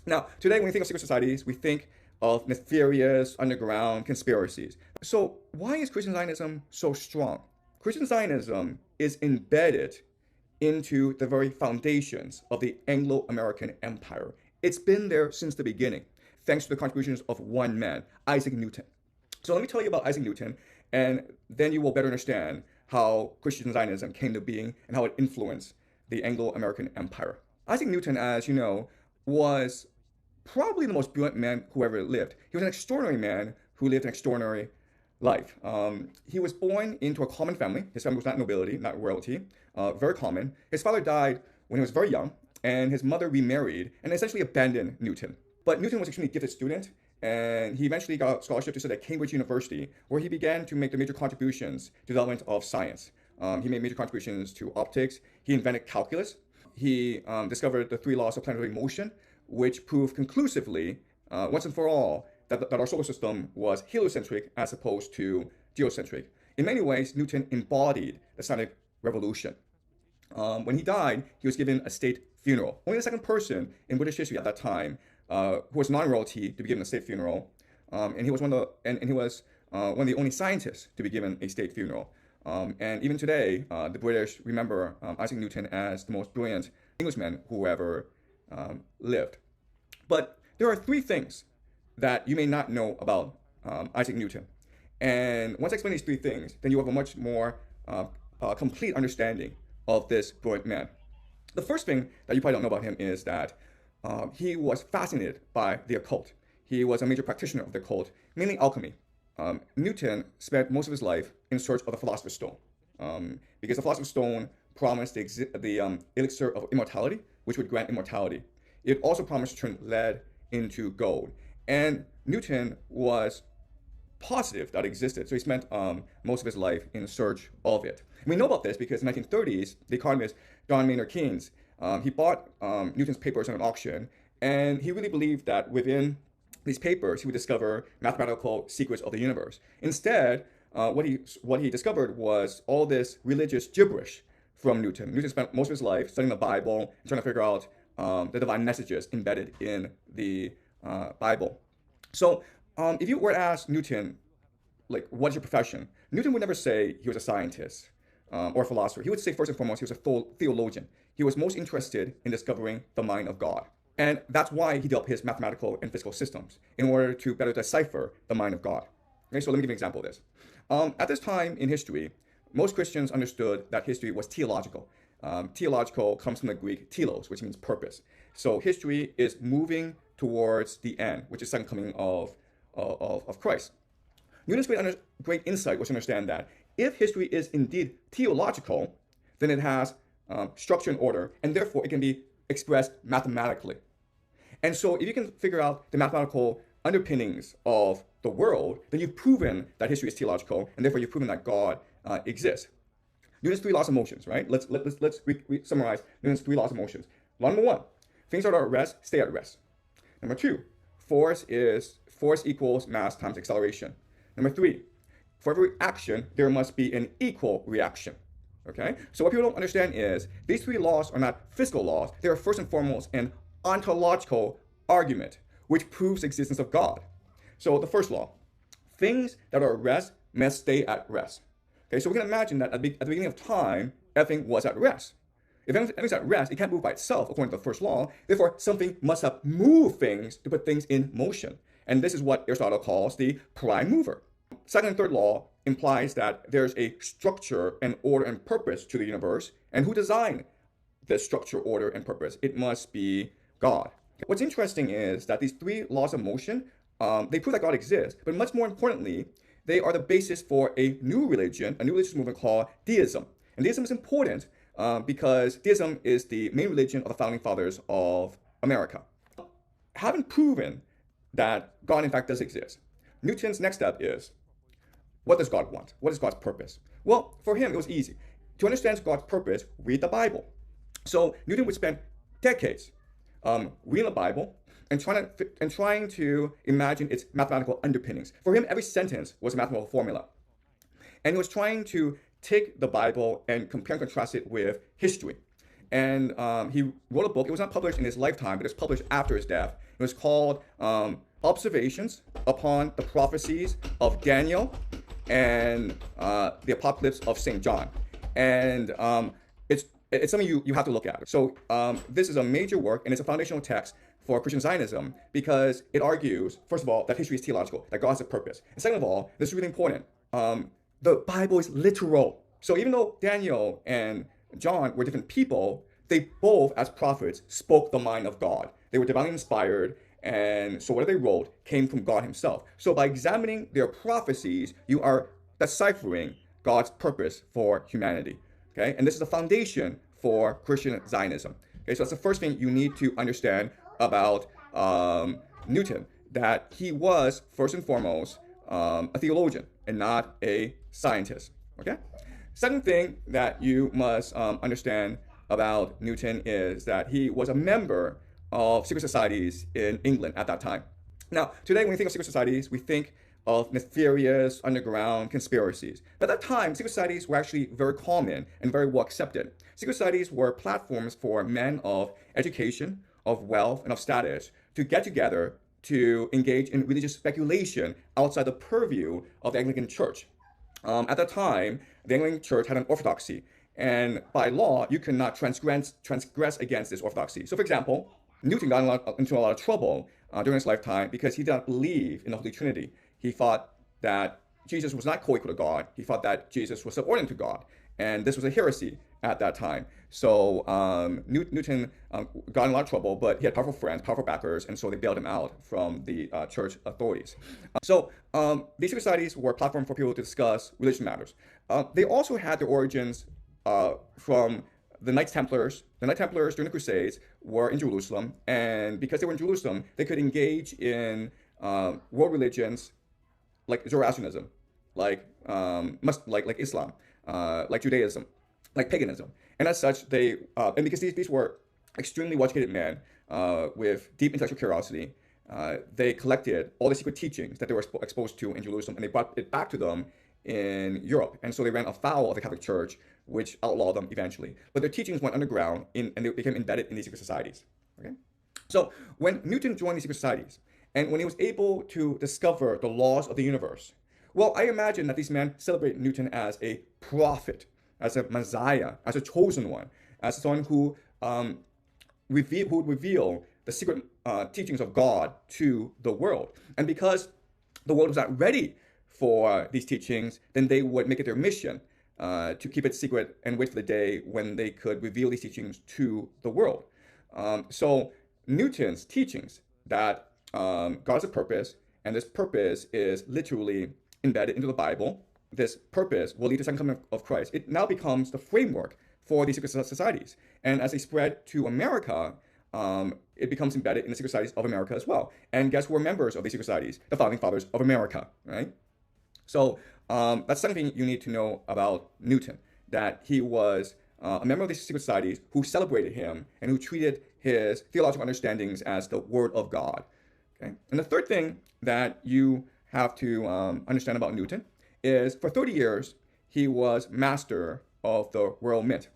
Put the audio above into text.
Now, today when we think of secret societies, we think of nefarious underground conspiracies. So why is Christian Zionism so strong? Christian Zionism is embedded into the very foundations of the Anglo-American Empire. It's been there since the beginning, thanks to the contributions of one man, Isaac Newton. So let me tell you about Isaac Newton, and then you will better understand how Christian Zionism came to being and how it influenced the Anglo-American Empire. Isaac Newton, as you know, was probably the most brilliant man who ever lived. He was an extraordinary man who lived an extraordinary life. He was born into a common family. His family was not nobility, not royalty, very common. His father died when he was very young, and his mother remarried and essentially abandoned Newton. But Newton was an extremely gifted student, and he eventually got a scholarship to study at Cambridge University, where he began to make the major contributions to the development of science. He made major contributions to optics. He invented calculus. He discovered the three laws of planetary motion, which proved conclusively, once and for all, that our solar system was heliocentric as opposed to geocentric. In many ways, Newton embodied the scientific revolution. When he died, he was given a state funeral. Only the second person in British history at that time who was non-royalty to be given a state funeral, and he was one of the only scientists to be given a state funeral. And even today, the British remember Isaac Newton as the most brilliant Englishman who ever lived. But there are three things that you may not know about Isaac Newton. And once I explain these three things, then you have a much more complete understanding of this brilliant man. The first thing that you probably don't know about him is that he was fascinated by the occult. He was a major practitioner of the occult, mainly alchemy. Newton spent most of his life in search of the Philosopher's Stone, because the Philosopher's Stone promised the elixir of immortality, which would grant immortality. It also promised to turn lead into gold. And Newton was positive that it existed, so he spent most of his life in search of it. And we know about this because in the 1930s, the economist John Maynard Keynes, he bought Newton's papers at an auction, and he really believed that within these papers, he would discover mathematical secrets of the universe. Instead, what he discovered was all this religious gibberish from Newton. Newton spent most of his life studying the Bible and trying to figure out the divine messages embedded in the Bible. So if you were to ask Newton, like, what's your profession? Newton would never say he was a scientist or a philosopher. He would say first and foremost, he was a theologian. He was most interested in discovering the mind of God. And that's why he developed his mathematical and physical systems, in order to better decipher the mind of God. Okay, so let me give you an example of this. At this time in history, most Christians understood that history was teleological. Teleological comes from the Greek telos, which means purpose. So history is moving towards the end, which is second coming of Christ. Newton's great insight was to understand that if history is indeed teleological, then it has structure and order, and therefore it can be expressed mathematically. And so if you can figure out the mathematical underpinnings of the world, then you've proven that history is teleological, and therefore you've proven that God exists. Newton's three laws of motions, right? Let's summarize Newton's three laws of motions. Law number one, things that are at rest stay at rest. Number two, force equals mass times acceleration. Number three, for every action, there must be an equal reaction. Okay? So what people don't understand is these three laws are not physical laws. They are first and foremost an ontological argument, which proves the existence of God. So the first law, things that are at rest must stay at rest. Okay, so we can imagine that at the beginning of time, everything was at rest. If anything's at rest, it can't move by itself, according to the first law. Therefore, something must have moved things to put things in motion. And this is what Aristotle calls the prime mover. Second and third law implies that there's a structure and order and purpose to the universe. And who designed this structure, order, and purpose? It must be God. What's interesting is that these three laws of motion, they prove that God exists, but much more importantly, they are the basis for a new religious movement called deism. And deism is important because deism is the main religion of the founding fathers of America. Having proven that God in fact does exist, Newton's next step is, what does God want? What is God's purpose? Well, for him, it was easy. To understand God's purpose, read the Bible. So Newton would spend decades reading the Bible and trying to imagine its mathematical underpinnings. For him, every sentence was a mathematical formula. And he was trying to take the Bible and compare and contrast it with history. And he wrote a book. It was not published in his lifetime, but it was published after his death. It was called Observations upon the Prophecies of Daniel and the Apocalypse of St. John. And it's something you have to look at. So this is a major work, and it's a foundational text for Christian Zionism because it argues, first of all, that history is theological, that God has a purpose. And second of all, this is really important, the Bible is literal. So even though Daniel and John were different people, they both, as prophets, spoke the mind of God. They were divinely inspired, and so what they wrote came from God himself. So by examining their prophecies, you are deciphering God's purpose for humanity. Okay, and this is the foundation for Christian Zionism. Okay, so that's the first thing you need to understand about Newton, that he was first and foremost a theologian and not a scientist. Okay. Second thing that you must understand about Newton is that he was a member of secret societies in England at that time. Now, today when we think of secret societies, we think of nefarious underground conspiracies. But at that time, secret societies were actually very common and very well accepted. Secret societies were platforms for men of education, of wealth, and of status to get together to engage in religious speculation outside the purview of the Anglican Church. At that time, the Anglican Church had an orthodoxy, and by law, you cannot transgress against this orthodoxy. So, for example, Newton got into a lot of trouble during his lifetime because he did not believe in the Holy Trinity. He thought that Jesus was not co-equal to God. He thought that Jesus was subordinate to God. And this was a heresy at that time. So Newton got in a lot of trouble, but he had powerful friends, powerful backers, and so they bailed him out from the church authorities. So these secret societies were a platform for people to discuss religious matters. They also had their origins from the Knights Templars. The Knights Templars during the Crusades were in Jerusalem, and because they were in Jerusalem, they could engage in world religions like Zoroastrianism, like Islam, like Judaism, like paganism. And as such, they and because these were extremely well-educated men with deep intellectual curiosity, they collected all the secret teachings that they were exposed to in Jerusalem, and they brought it back to them in Europe. And so they ran afoul of the Catholic Church, which outlawed them eventually. But their teachings went underground, and they became embedded in these secret societies. Okay, so when Newton joined these secret societies, and when he was able to discover the laws of the universe, well, I imagine that these men celebrate Newton as a prophet, as a messiah, as a chosen one, as someone who would reveal the secret teachings of God to the world. And because the world was not ready for these teachings, then they would make it their mission to keep it secret and wait for the day when they could reveal these teachings to the world. So Newton's teachings that God has a purpose, and this purpose is literally embedded into the Bible. This purpose will lead to the second coming of Christ. It now becomes the framework for these secret societies. And as they spread to America, it becomes embedded in the secret societies of America as well. And guess who are members of these secret societies? The founding fathers of America, right? So that's something you need to know about Newton, that he was a member of these secret societies who celebrated him and who treated his theological understandings as the Word of God. Okay? And the third thing that you have to understand about Newton is for 30 years, he was master of the Royal Mint.